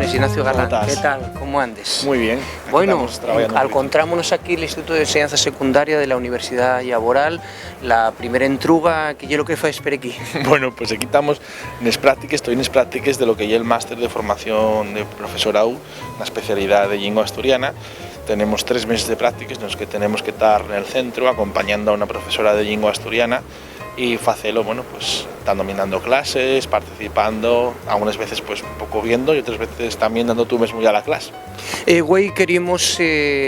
Asturias, Ignacio Galán. ¿Cómo estás? ¿Qué tal? ¿Cómo andes? Muy bien. Bueno, encontrámonos aquí el Instituto de Enseñanza Secundaria de la Universidad Laboral, la primera entruga que yo lo que fais per aquí. Bueno, pues aquí estamos estoy en prácticas de lo que es el máster de formación de profesorado, una especialidad de lengua asturiana. Tenemos 3 meses de prácticas en los que tenemos que estar en el centro acompañando a una profesora de lengua asturiana y hacerlo, bueno, pues estando dominando clases, participando, algunas veces pues un poco viendo y otras veces también dando tú mismo ya la clase. Güey, queríamos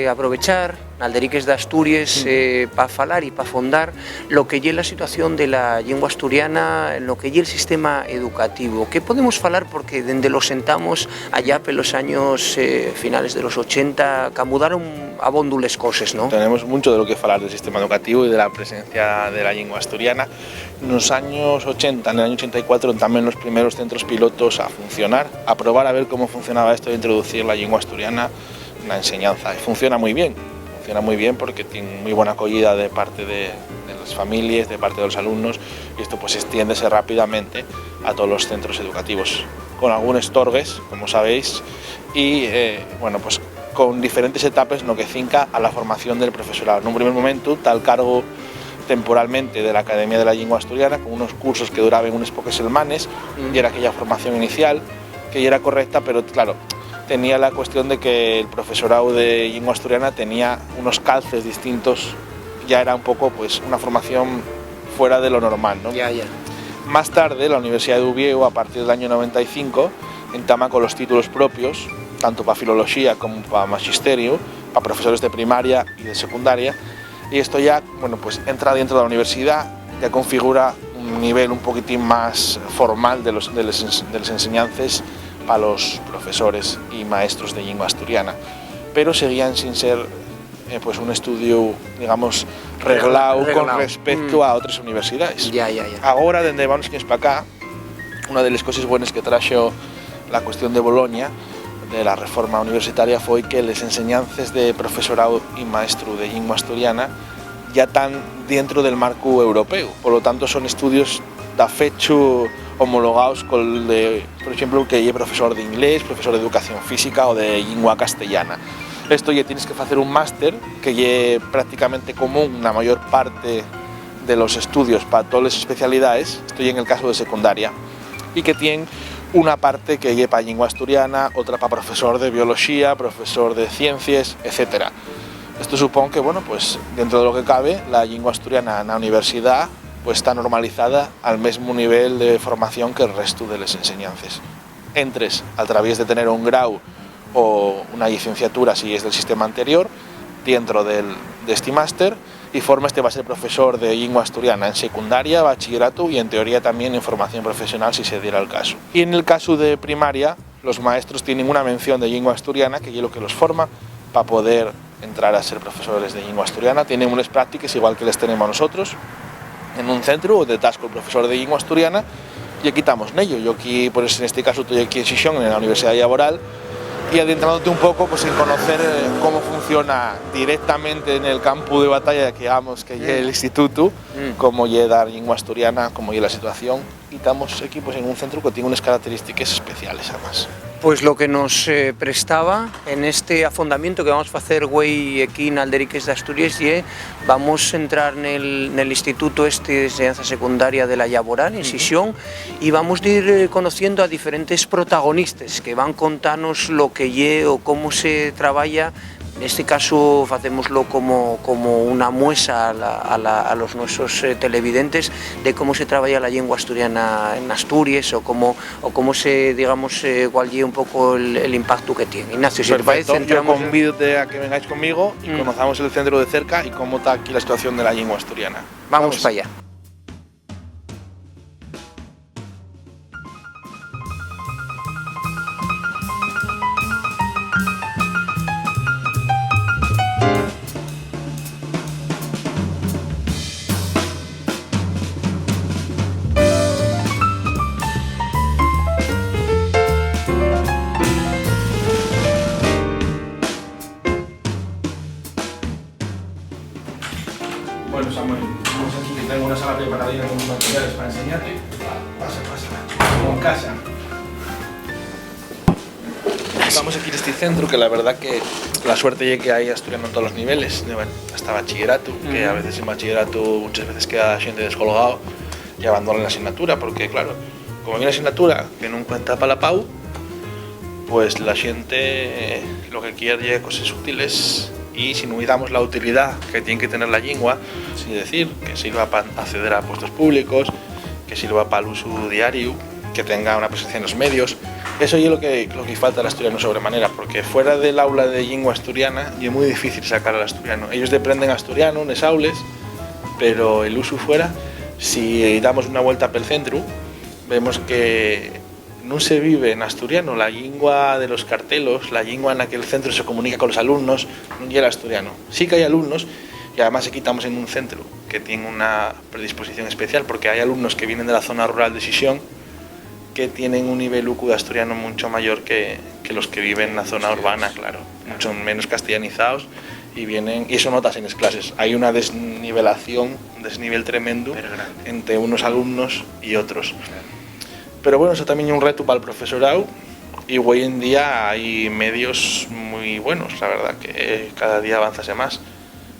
aprovechar Alderiques de Asturias para falar y para fondar lo que es la situación de la lengua asturiana, en lo que es el sistema educativo. ¿Qué podemos falar? Porque desde lo sentamos allá por los años finales de los 80, camudaron abondules cosas, ¿no? Tenemos mucho de lo que falar del sistema educativo y de la presencia de la lengua asturiana. En los años 80, en el año 84, también los primeros centros pilotos a funcionar, a probar a ver cómo funcionaba esto de introducir la lengua asturiana en la enseñanza. Y funciona muy bien porque tiene muy buena acogida de parte de las familias, de parte de los alumnos, y esto pues extiéndese rápidamente a todos los centros educativos, con algunos torgues, como sabéis, y bueno, pues con diferentes etapas en lo que finca a la formación del profesorado. En un primer momento, tal cargo temporalmente de la Academia de la Lengua Asturiana, con unos cursos que duraban unos pocos semanas, y era aquella formación inicial, que ya era correcta, pero claro, tenía la cuestión de que el profesorado de lengua asturiana tenía unos calces distintos, ya era un poco pues una formación fuera de lo normal, ¿no? Ya. Más tarde, la Universidad de Oviedo, a partir del año 95, entama con los títulos propios, tanto para filología como para magisterio, para profesores de primaria y de secundaria, y esto ya, bueno, pues entra dentro de la universidad, ya configura un nivel un poquitín más formal de las enseñanzas para los profesores y maestros de lengua asturiana, pero seguían sin ser pues un estudio, digamos, reglado con respecto a otras universidades. Ya. Ahora, desde vamos para acá, una de las cosas buenas que trajo la cuestión de Bolonia, de la reforma universitaria, fue que las enseñanzas de profesorado y maestro de lengua asturiana ya están dentro del marco europeo, por lo tanto son estudios de fecho homologados con el de, por ejemplo, que es profesor de inglés, profesor de educación física o de lengua castellana. Esto ya tienes que hacer un máster que es prácticamente común en la mayor parte de los estudios para todas las especialidades, estoy en el caso de secundaria, y que tiene una parte que es para lengua asturiana, otra para profesor de biología, profesor de ciencias, etc. Esto supone que, bueno, pues dentro de lo que cabe, la lengua asturiana en la universidad pues está normalizada al mismo nivel de formación que el resto de las enseñanzas. Entres a través de tener un grado o una licenciatura, si es del sistema anterior, dentro de este máster, y formas te va a ser profesor de lengua asturiana en secundaria, bachillerato y en teoría también en formación profesional si se diera el caso. Y en el caso de primaria, los maestros tienen una mención de lengua asturiana, que es lo que los forma para poder entrar a ser profesores de lengua asturiana. Tienen unas prácticas igual que les tenemos nosotros, en un centro o de tasco el profesor de lengua asturiana, y aquí estamos en ello. Yo aquí, pues en este caso estoy aquí en Xixón, en la Universidad Laboral, y adentrándote un poco pues en conocer cómo funciona directamente en el campo de batalla que es el instituto, cómo es dar lengua asturiana, cómo es la situación, y estamos aquí pues en un centro que tiene unas características especiales además. Pues lo que nos prestaba en este afondamiento que vamos a hacer güey aquí en Alderiques de Asturias, vamos a entrar en el instituto de enseñanza secundaria de la Laboral, en Xixón, y vamos a ir conociendo a diferentes protagonistas que van a contarnos lo que o cómo se trabaja. En este caso hacémoslo como una muestra a los nuestros televidentes de cómo se trabaja la lengua asturiana en Asturias o cómo se, digamos, cuál es un poco el impacto que tiene. Ignacio, si te parece, entramos. Yo convido a que vengáis conmigo y conozcamos el centro de cerca y cómo está aquí la situación de la lengua asturiana. Vamos para allá. Bueno, Samuel, vamos aquí que tengo una sala preparadita con materiales para enseñarte. Pasa, como en casa. Estamos aquí en este centro, que la verdad que la suerte es que hay asturiano en todos los niveles, bueno, hasta bachillerato, que a veces en bachillerato muchas veces queda gente descolgado y abandonan la asignatura, porque claro, como hay una asignatura que no cuenta para la PAU, pues la gente lo que quiere es cosas útiles, y si no damos la utilidad que tiene que tener la lengua, es decir, que sirva para acceder a puestos públicos, que sirva para el uso diario, que tenga una presencia en los medios. Eso es lo que falta al asturiano sobremanera, porque fuera del aula de lengua asturiana es muy difícil sacar al asturiano. Ellos aprenden asturiano en les aules, pero el uso fuera, si damos una vuelta pel centro, vemos que no se vive en asturiano la lengua de los cartelos, la lengua en la que el centro se comunica con los alumnos, no llega asturiano. Sí que hay alumnos, y además aquí estamos en un centro que tiene una predisposición especial, porque hay alumnos que vienen de la zona rural de Sisión, que tienen un nivel UQ de asturiano mucho mayor que los que viven en la zona urbana, claro, mucho menos castellanizados, y eso notas en las clases. Hay una desnivelación, un desnivel tremendo entre unos alumnos y otros. Pero bueno, eso también es un reto para el profesorado, y hoy en día hay medios muy buenos, la verdad, que cada día avanzase más,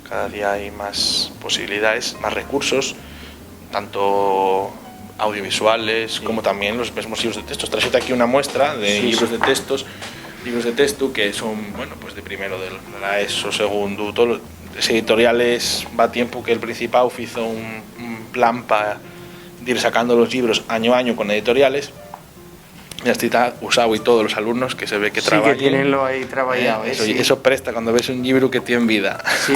cada día hay más posibilidades, más recursos, tanto audiovisuales como también los mismos libros de textos. Traje aquí una muestra de libros de texto que son, bueno, pues de primero de la ESO, segundo, todos los editoriales. Va tiempo que el Principado hizo un plan para ir sacando los libros año a año con editoriales. Ya está usado, y todos los alumnos que se ve que trabajan. Sí, que tienen lo ahí trabajado. Eso presta cuando ves un libro que tiene vida. Sí.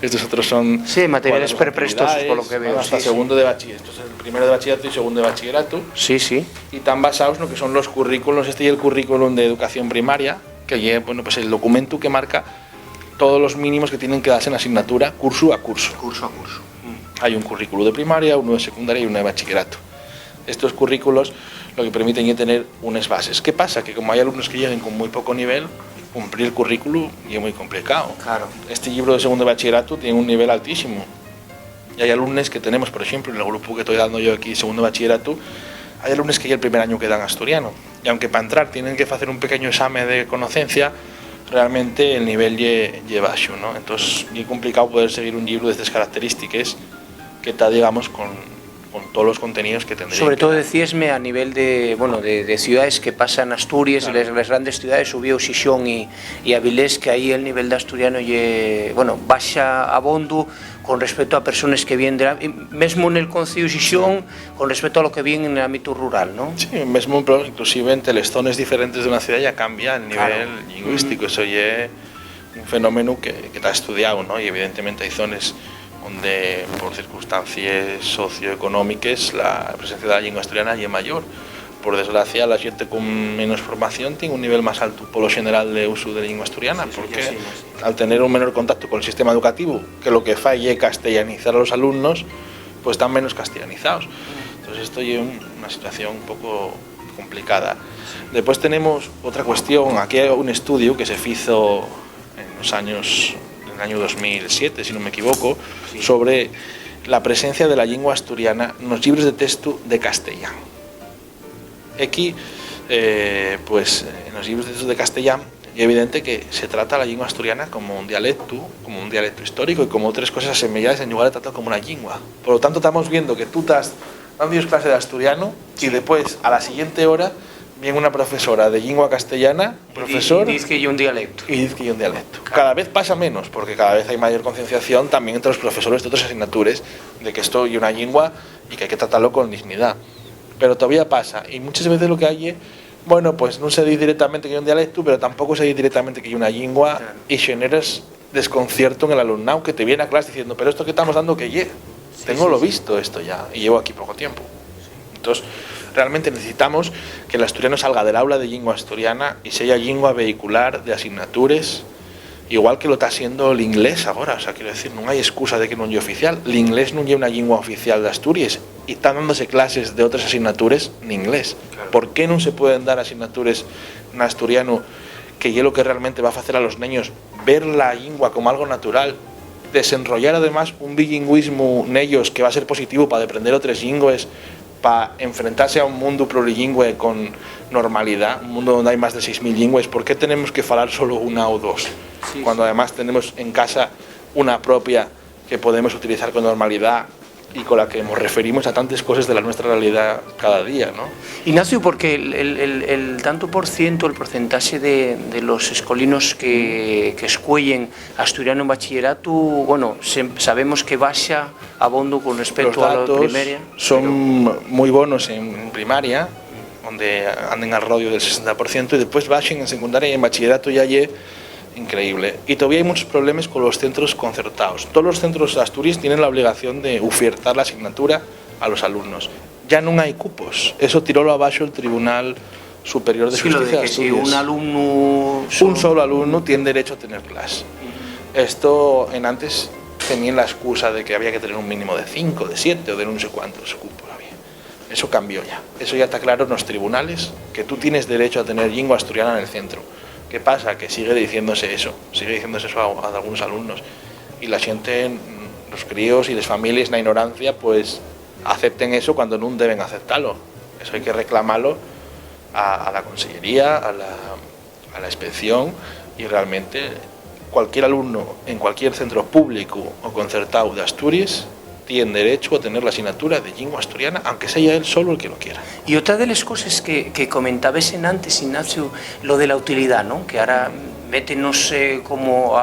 Estos otros son... Sí, materiales prestosos, por lo que veo. Hasta segundo de bachillerato. Esto es el primero de bachillerato y segundo de bachillerato. Sí. Y están basados en lo que son los currículos, y el currículum de educación primaria, que es, bueno, pues el documento que marca todos los mínimos que tienen que darse en asignatura, curso a curso. Hay un currículo de primaria, uno de secundaria y uno de bachillerato. Estos currículos lo que permiten es tener unas bases. ¿Qué pasa? Que como hay alumnos que lleguen con muy poco nivel, cumplir el currículo es muy complicado. Claro. Este libro de segundo de bachillerato tiene un nivel altísimo. Y hay alumnos que tenemos, por ejemplo, en el grupo que estoy dando yo aquí, segundo de bachillerato, hay alumnos que ya el primer año quedan asturiano. Y aunque para entrar tienen que hacer un pequeño examen de conocencia, realmente el nivel es bajo, ¿no? Entonces es complicado poder seguir un libro de estas características que está, digamos, con todos los contenidos que tendría. Sobre todo decíasme a nivel de ciudades que pasan Asturias, claro. Las grandes ciudades, Ubieu, Sisión y Avilés, que ahí el nivel de asturiano baja abondo con respecto a personas que vienen mesmo en el concello de Sisión, con respecto a lo que vienen en el ámbito rural, ¿no? Sí, mesmo, pero inclusive entre las zonas diferentes de una ciudad ya cambia el nivel lingüístico. Eso es un fenómeno que está estudiado, ¿no? Y evidentemente hay zonas donde por circunstancias socioeconómicas la presencia de la lengua asturiana es mayor. Por desgracia, la gente con menos formación tiene un nivel más alto por lo general de uso de la lengua asturiana, porque al tener un menor contacto con el sistema educativo, que lo que falla es castellanizar a los alumnos, pues están menos castellanizados. Entonces esto es una situación un poco complicada. Después tenemos otra cuestión. Aquí hay un estudio que se hizo en el año 2007, si no me equivoco, sobre la presencia de la lengua asturiana en los libros de texto de castellano. Aquí, pues en los libros de texto de castellano es evidente que se trata la lengua asturiana como un dialecto histórico, y como otras cosas semejantes en lugar de tratarlo como una lengua. Por lo tanto, estamos viendo que tú estás dando clase de asturiano y después, a la siguiente hora, viene una profesora de lengua castellana, y dice que hay un dialecto. Cada vez pasa menos, porque cada vez hay mayor concienciación también entre los profesores de otras asignaturas de que esto es una lengua y que hay que tratarlo con dignidad. Pero todavía pasa, y muchas veces lo que hay es, bueno, pues no se dice directamente que hay un dialecto, pero tampoco se dice directamente que hay una lengua, claro. Y generas desconcierto en el alumnado que te viene a clase diciendo, pero esto que estamos dando, ¿qué es? Tengo lo visto esto ya, y llevo aquí poco tiempo. Entonces, realmente necesitamos que el asturiano salga del aula de lengua asturiana y sea lengua vehicular de asignaturas, igual que lo está haciendo el inglés ahora. O sea, quiero decir, no hay excusa de que no es oficial. El inglés no es una lengua oficial de Asturias y están dándose clases de otras asignaturas en inglés. Claro. ¿Por qué no se pueden dar asignaturas en asturiano, que es lo que realmente va a hacer a los niños ver la lengua como algo natural, desenrollar además un bilingüismo en ellos que va a ser positivo para aprender otras lenguas, para enfrentarse a un mundo plurilingüe con normalidad, un mundo donde hay más de 6.000 lingües, ¿por qué tenemos que falar solo una o dos? Sí, cuando además tenemos en casa una propia que podemos utilizar con normalidad y con la que nos referimos a tantas cosas de la nuestra realidad cada día, ¿no? Ignacio, porque el tanto por ciento, el porcentaje de los escolinos que escuellen asturiano en bachillerato, bueno, sabemos que baja abondo con respecto a la primaria. Son muy buenos en primaria, donde anden al radio del 60%, y después bajen en secundaria y en bachillerato ya hay increíble. Y todavía hay muchos problemas con los centros concertados. Todos los centros de Asturias tienen la obligación de ofertar la asignatura a los alumnos. Ya no hay cupos. Eso tiró abajo el Tribunal Superior de Justicia de Asturias. Si un alumno... Un solo alumno tiene derecho a tener clase. Esto en antes tenían la excusa de que había que tener un mínimo de 5, de 7 o de no sé cuántos cupos había. Eso cambió ya. Eso ya está claro en los tribunales, que tú tienes derecho a tener lengua asturiana en el centro. ¿Qué pasa? Que sigue diciéndose eso a algunos alumnos, y la gente, los críos y las familias, la ignorancia, pues acepten eso cuando no deben aceptarlo. Eso hay que reclamarlo a la consellería, a la inspección, y realmente cualquier alumno en cualquier centro público o concertado de Asturias tiene derecho a tener la asignatura de lengua asturiana, aunque sea él solo el que lo quiera. Y otra de las cosas que comentabas en antes, Ignacio, lo de la utilidad, ¿no? Que ahora métenos como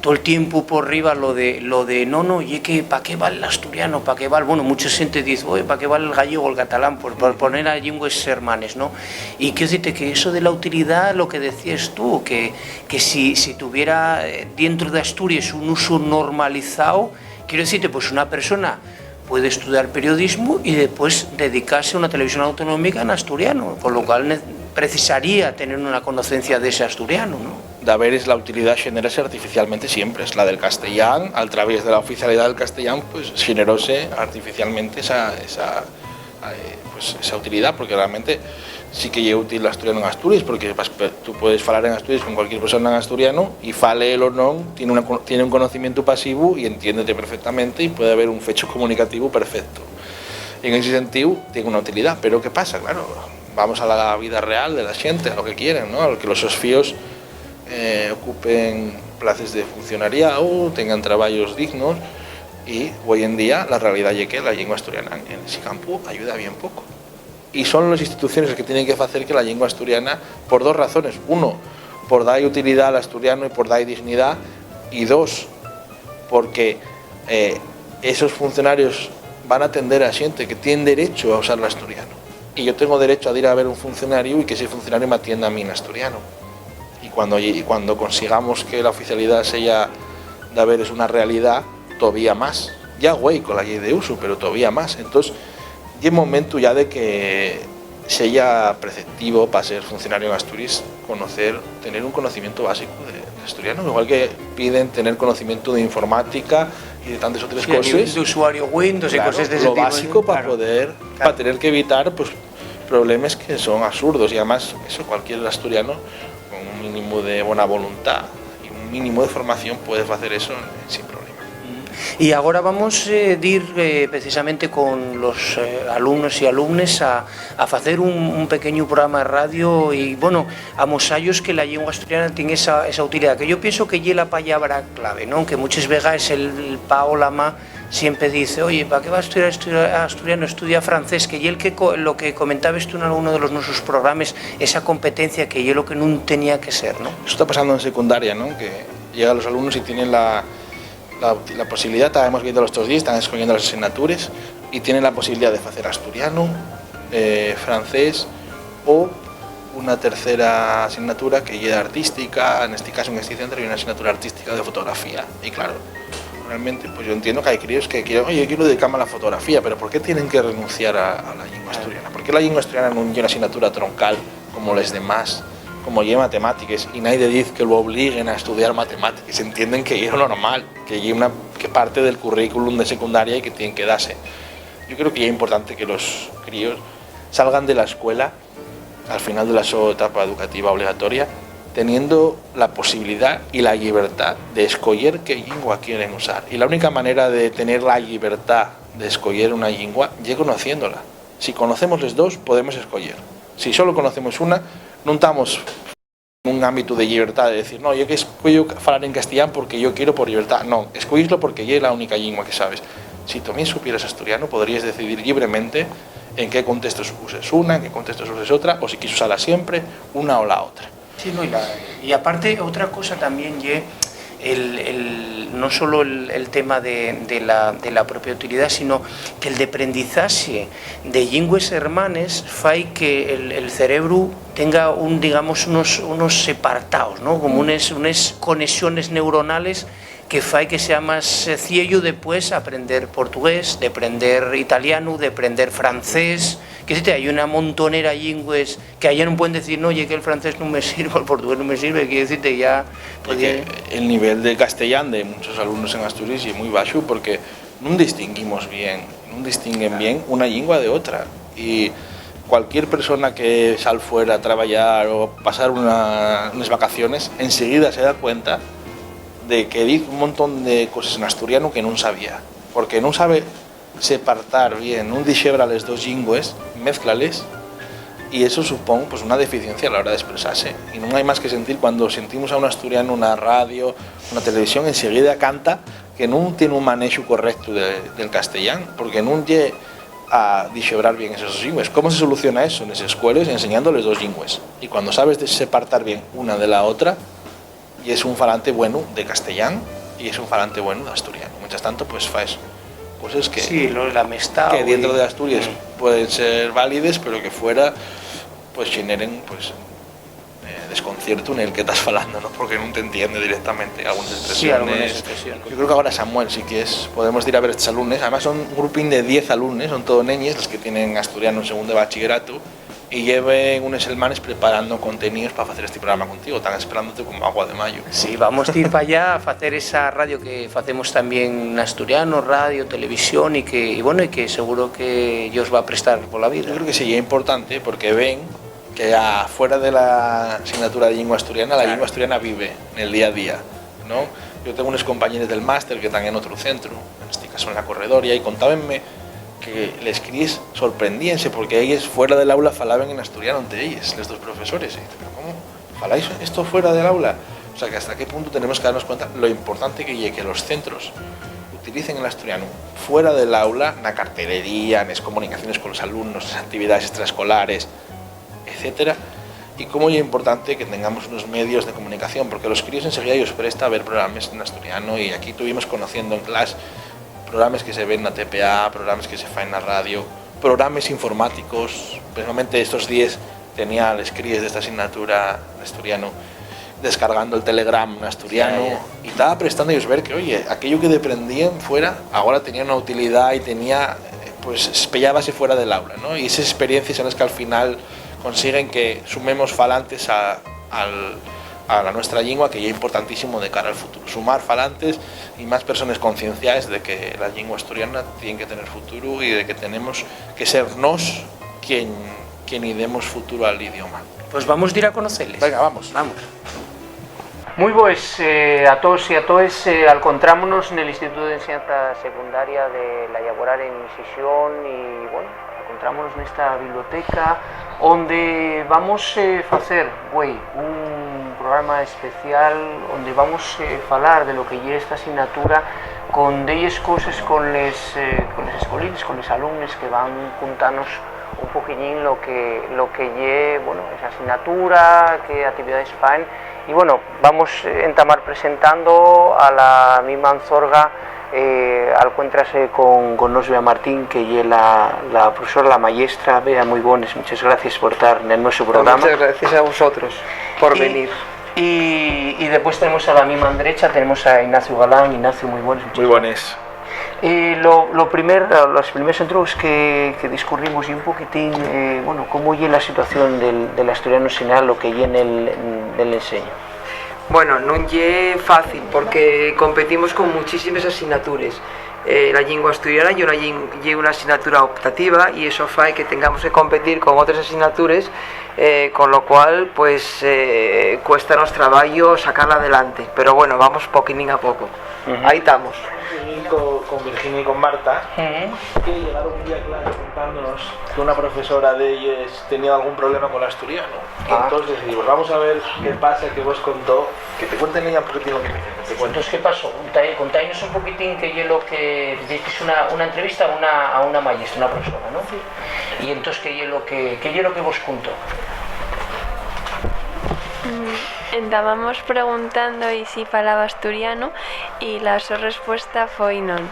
todo el tiempo por arriba lo de no, y que ¿para qué vale el asturiano? ¿Para qué vale? Bueno, mucha gente dice, oye, ¿para qué vale el gallego o el catalán? Por poner a lenguas hermanas, ¿no? Y quiero decirte que eso de la utilidad, lo que decías tú, que si tuviera dentro de Asturias un uso normalizado, quiero decirte, pues una persona puede estudiar periodismo y después dedicarse a una televisión autonómica en asturiano, con lo cual precisaría tener una conocencia de ese asturiano, ¿no? De veres la utilidad generarse artificialmente siempre, es la del castellán, a través de la oficialidad del castellán, pues generóse artificialmente esa utilidad, porque realmente sí que es útil el asturiano en Asturias, porque tú puedes hablar en Asturias con cualquier persona en asturiano y fale o no, tiene un conocimiento pasivo y entiéndete perfectamente y puede haber un fecho comunicativo perfecto. Y en ese sentido tiene una utilidad, pero ¿qué pasa? Claro, vamos a la vida real de la gente, a lo que quieren, ¿no? A lo que los sofíos ocupen plazas de funcionariado, tengan trabajos dignos, y hoy en día la realidad es que la lengua asturiana en ese campo ayuda bien poco. Y son las instituciones las que tienen que hacer que la lengua asturiana, por dos razones: uno, por dar utilidad al asturiano y por dar dignidad, y dos, porque esos funcionarios van a atender a gente que tiene derecho a usar el asturiano, y yo tengo derecho a ir a ver un funcionario y que ese funcionario me atienda a mí en asturiano. Y cuando consigamos que la oficialidad sea de haber es una realidad, todavía más, ya güey con la ley de uso, pero todavía más. Entonces y es momento ya de que sea preceptivo para ser funcionario en Asturias tener un conocimiento básico de asturiano, igual que piden tener conocimiento de informática y de tantas otras cosas. De usuario Windows, claro, y cosas de ese lo tipo, básico para para tener que evitar pues problemas que son absurdos, y además eso cualquier asturiano con un mínimo de buena voluntad y un mínimo de formación puede hacer eso sin problema. Y ahora vamos a ir precisamente con los alumnos y alumnes a hacer un pequeño programa de radio y, bueno, a mosallos que la lengua asturiana tiene esa utilidad, que yo pienso que es la palabra clave, ¿no? Que muchas veces el pa o la ma siempre dice, oye, ¿para qué va a estudiar asturiano? Estudia francés, que lo que comentabas tú en alguno de los nuestros programas, esa competencia que es lo que no tenía que ser, ¿no? Eso está pasando en secundaria, ¿no? Que llegan los alumnos y tienen la posibilidad, estábamos viendo los otros días, están escogiendo las asignaturas y tienen la posibilidad de hacer asturiano, francés o una tercera asignatura que es artística, en este caso en este centro hay una asignatura artística de fotografía. Y claro, realmente pues yo entiendo que hay críos que quieren, oye, yo quiero dedicarme a la fotografía, pero ¿por qué tienen que renunciar a la lengua asturiana? ¿Por qué la lengua asturiana no es una asignatura troncal como las demás? Como lleva matemáticas, y nadie dice que lo obliguen a estudiar matemáticas, entienden que es normal, que parte del currículum de secundaria y que tienen que darse. Yo creo que es importante que los críos salgan de la escuela al final de la su etapa educativa obligatoria teniendo la posibilidad y la libertad de escoger qué lengua quieren usar. Y la única manera de tener la libertad de escoger una lengua es conociéndola. Si conocemos les dos, podemos escoller. Si solo conocemos una, non estamos nun ámbito de libertad, de decir, no, yo que escollo falar en castellán porque yo quiero por libertad. No, escollislo porque ya es la única lengua que sabes. Si también supieras asturiano, podrías decidir libremente en qué contexto uses una, en qué contexto uses otra, o si quieres usarla siempre, una o la otra. Sí, no, y aparte, otra cosa también, no solo el tema de la propia utilidad, sino que el de aprendizaje de lingües hermanes fai que el cerebro tenga digamos unos separados, ¿no? Como unas conexiones neuronales que fai que sea más sencillo después aprender portugués, de aprender italiano, de aprender francés. Que si hay una montonera de lingües que ayer no pueden decir, no, oye, que el francés no me sirve, el portugués no me sirve, quiere decirte ya... Porque el nivel de castellano de muchos alumnos en Asturias es muy bajo porque no distinguimos bien, no distinguen bien una lengua de otra. Y cualquier persona que sale fuera a trabajar o pasar unas vacaciones, enseguida se da cuenta de que dice un montón de cosas en asturiano que no sabía, porque no sabe separar bien, no dixebra les dos lingües, mezclales, y eso supone pues una deficiencia a la hora de expresarse. Y no hay más que sentir cuando sentimos a un asturiano, una radio, una televisión, enseguida canta que no tiene un manejo correcto del castellano, porque no llega a dixebrar bien esos dos lingües. ¿Cómo se soluciona eso? En las escuelas enseñándoles dos lingües, y cuando sabes separar bien una de la otra, y es un falante bueno de castellano y es un falante bueno de asturiano. Mientras tanto, pues faz cosas que, sí, que dentro de Asturias pueden ser válidas, pero que fuera pues generen pues desconcierto en el que estás falando, ¿no? Porque no te entiende directamente algunas expresiones. Sí, algunas expresiones. Yo creo que ahora Samuel sí que es, podemos ir a ver estos alumnos, además son un grupín de 10 alumnos, son todos niños los que tienen asturiano en segundo de bachillerato, y lleven unos hermanos preparando contenidos para hacer este programa contigo, están esperándote como agua de mayo. Sí, vamos a ir para allá a hacer esa radio que hacemos también en asturiano, radio, televisión, y que seguro que Dios va a prestar por la vida. Yo creo que sí, es importante porque ven que afuera de la asignatura de lengua asturiana, la lengua asturiana vive en el día a día, ¿no? Yo tengo unos compañeros del máster que están en otro centro, en este caso en la Corredoria, y contábanme que les críes sorprendíense porque ellos fuera del aula falaban en asturiano entre ellos, los dos profesores. ¿Pero cómo? ¿Faláis esto fuera del aula? O sea, que hasta qué punto tenemos que darnos cuenta lo importante que es que los centros utilicen el asturiano fuera del aula, en la cartelería, en las comunicaciones con los alumnos, en las actividades extraescolares, etcétera, y cómo es importante que tengamos unos medios de comunicación, porque los críos enseguida ellos presta a ver programas en asturiano, y aquí tuvimos conociendo en clase programas que se ven en la TPA, programas que se fan en la radio, programas informáticos. Precisamente estos días tenía las crías de esta asignatura de asturiano descargando el Telegram en asturiano, y estaba prestando ellos ver que, oye, aquello que aprendían fuera, ahora tenía una utilidad y tenía, pues, espellábase fuera del aula, ¿no? Y esas experiencias son las que al final consiguen que sumemos falantes a la nuestra lengua, que ya es importantísimo de cara al futuro. Sumar falantes y más personas concienciadas de que la lengua asturiana tiene que tener futuro y de que tenemos que ser nos quien y demos futuro al idioma. Pues vamos a ir a conocerles. Venga, vamos. Muy buenas a todos y a todas. Encontrámonos en el Instituto de Enseñanza Secundaria de la Llaborar en Xixón, y bueno, encontrámonos en esta biblioteca donde vamos a hacer un programa especial donde vamos a hablar de lo que es esta asignatura con ellas cosas con los escolines, con los alumnos que van juntarnos un poquillín lo que bueno, esa asignatura, qué actividades fan. Y bueno, vamos a entamar presentando a la misma Anzorga. Al encontrarse con nos Bea Martín, que es la profesora, la maestra. Bea, muy buenas, muchas gracias por estar en nuestro programa. Muchas gracias a vosotros por venir. Y después tenemos a la misma derecha, tenemos a Ignacio Galán. Ignacio, muy buenas. Muy buenas. Los primeros intros que discurrimos y un poquitín, bueno, cómo es la situación del asturiano en general, lo que es en el enseño. Bueno, non é fácil porque competimos con muchísimas asignaturas. La lengua asturiana é una asignatura optativa y eso fai que tengamos que competir con otras asignaturas, con lo cual pues cuesta nos traballo sacarla adelante, pero bueno, vamos poquinín a poco. ahí estamos. Con Virginia y con Marta, que llegaron un día claro contándonos que una profesora de ellas tenía algún problema con el asturiano. Entonces decidimos, vamos a ver qué pasa, que vos contó, que te cuenten ella un poquitín lo que te cuento. Entonces, ¿qué pasó? Contáis un poquitín que yo lo que hicisteis una entrevista a una maestra, una profesora, ¿no? Sí. Y entonces, ¿qué es lo que vos contó? Estábamos preguntando y si falaba asturiano y la súa resposta foi non.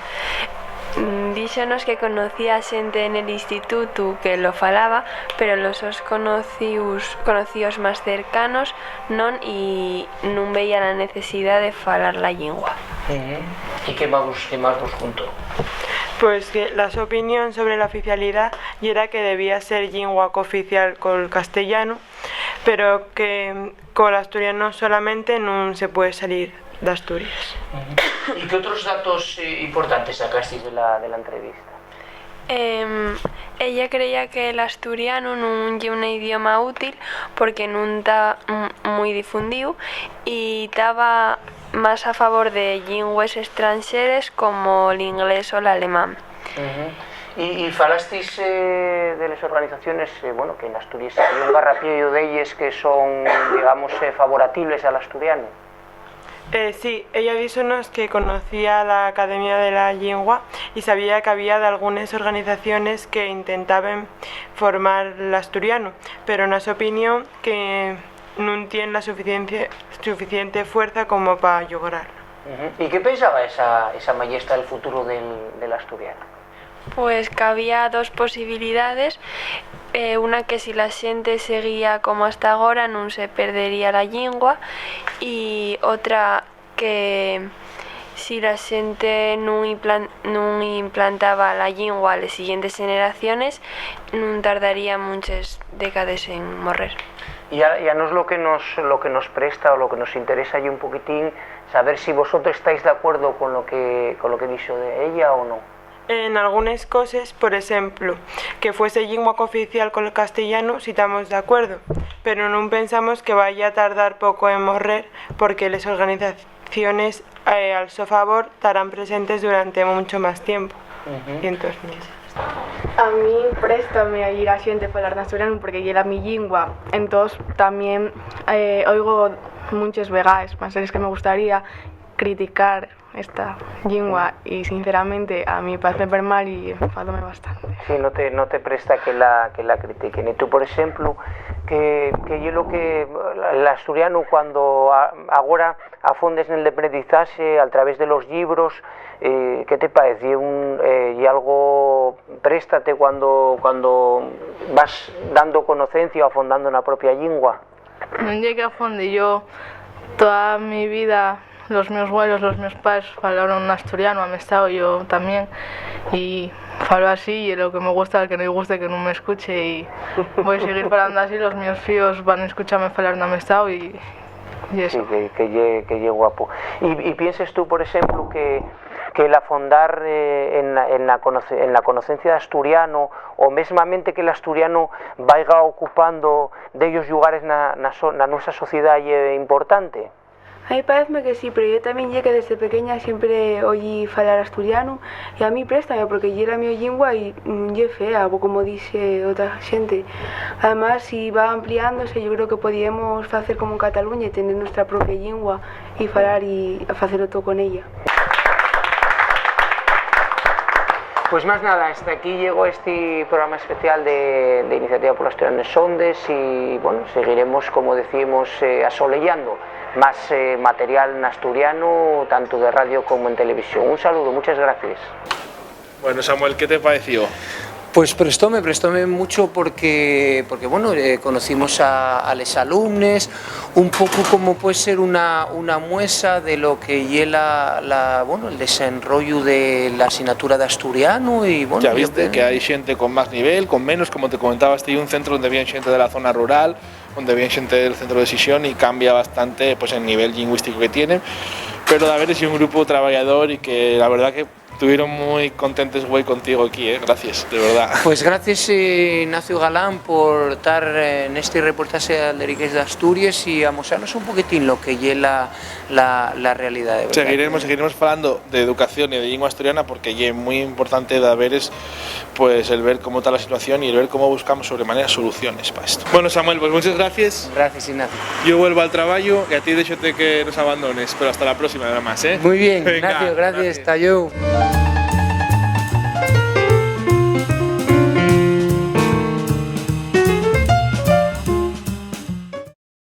Díxonos que conocía xente en el instituto que lo falaba, pero los seus conocidos máis cercanos non, e non veía a necesidade de falar la lingua. E que máis vos contó? Pues que la su opinión sobre la oficialidad era que debía ser lingua cooficial col castellano, pero que con el asturiano solamente non se puede salir de Asturias. ¿Y qué otros datos importantes sacasteis de la entrevista? Ella creía que el asturiano non é un idioma útil porque non está moi difundido e estaba más a favor de lingües extranjeras como el inglés o el alemán. Y falasteis de las organizaciones, bueno, que en Asturias hay un garrapillo de ellas que son, digamos, favoratibles al asturiano. Sí, ella díxonos que conocía la Academia de la Lengua y sabía que había de algunas organizaciones que intentaban formar el asturiano, pero en su opinión que non tiene la suficiente fuerza como para lograrlo. ¿Y qué pensaba esa maestra del futuro del asturiano? Pues que había dos posibilidades, una que si la xente seguía como hasta agora non se perdería la lingua e outra que si la xente non implantaba la lingua a las siguientes generaciones non tardaría muchas décadas en morrer. Ya no es lo que nos presta o lo que nos interesa y un poquitín saber si vosotros estáis de acuerdo con lo que dicho de ella o no. En algunas cosas, por ejemplo, que fuese lingua cooficial con el castellano, si estamos de acuerdo, pero no pensamos que vaya a tardar poco en morrer porque las organizaciones al su favor estarán presentes durante mucho más tiempo, cientos meses. A mí préstame a ir a xente falar de asturiano porque é a mi lingua, entonces tamén oigo muchos vegaes, mas es que me gustaría criticar esta lingua y sinceramente a mí parece ver mal y enfadome bastante. Sí, no te presta que la critiquen. Y tú, por ejemplo, que yo lo que el asturiano cuando ahora afondes en el aprendizaje a través de los libros, ¿qué te parece? ¿Y algo préstate cuando vas dando conocencia o afondando en la propia lingua? Non lle que afonde, yo toda mi vida los meus abuelos, los meus pais falaron asturiano, amestado yo también y falo así y lo que me gusta, el que no me guste que no me escuche y voy a seguir falando así, los meus fíos van a escucharme falar en amestado y eso. Sí, que lle guapo. Y pienses tú, por ejemplo, que el afondar en la conocencia de asturiano o mesmamente que el asturiano vaya ocupando de ellos lugares na nuestra sociedad é importante? A mí parece que sí, pero yo también ya que desde pequeña siempre oí falar asturiano y a mí préstame porque yo era mi lingua y yo fea, como dice otra gente. Además, si va ampliándose, yo creo que podríamos hacer como en Cataluña y tener nuestra propia lengua y falar y hacerlo todo con ella. Pues más nada, hasta aquí llegó este programa especial de Iniciativa por Asturianos Sondes y bueno, seguiremos, como decimos, asolellando más material en asturiano, tanto de radio como en televisión. Un saludo, muchas gracias. Bueno, Samuel, ¿qué te pareció? Pues prestóme mucho porque bueno, conocimos a los alumnos, un poco como puede ser una muestra de lo que lleva el desarrollo de la asignatura de asturiano y bueno... Ya viste que hay gente con más nivel, con menos, como te comentaba, hay un centro donde viene gente de la zona rural, donde viene gente del centro de decisión y cambia bastante pues el nivel lingüístico que tienen, pero a ver, es un grupo trabajador y que la verdad que estuvieron muy contentes güey contigo aquí, gracias, de verdad. Pues gracias Ignacio Galán por estar en este reportaje de Alderiques de Asturias y a mostrarnos un poquitín lo que es la realidad. De verdad. Seguiremos hablando de educación y de lengua asturiana porque es muy importante de ver pues el ver cómo está la situación y el ver cómo buscamos sobremanera soluciones para esto. Bueno Samuel, pues muchas gracias. Gracias Ignacio. Yo vuelvo al trabajo y a ti déjate que nos abandones, pero hasta la próxima nada más, ¿eh? Muy bien, Venga, Ignacio, gracias. Hasta luego.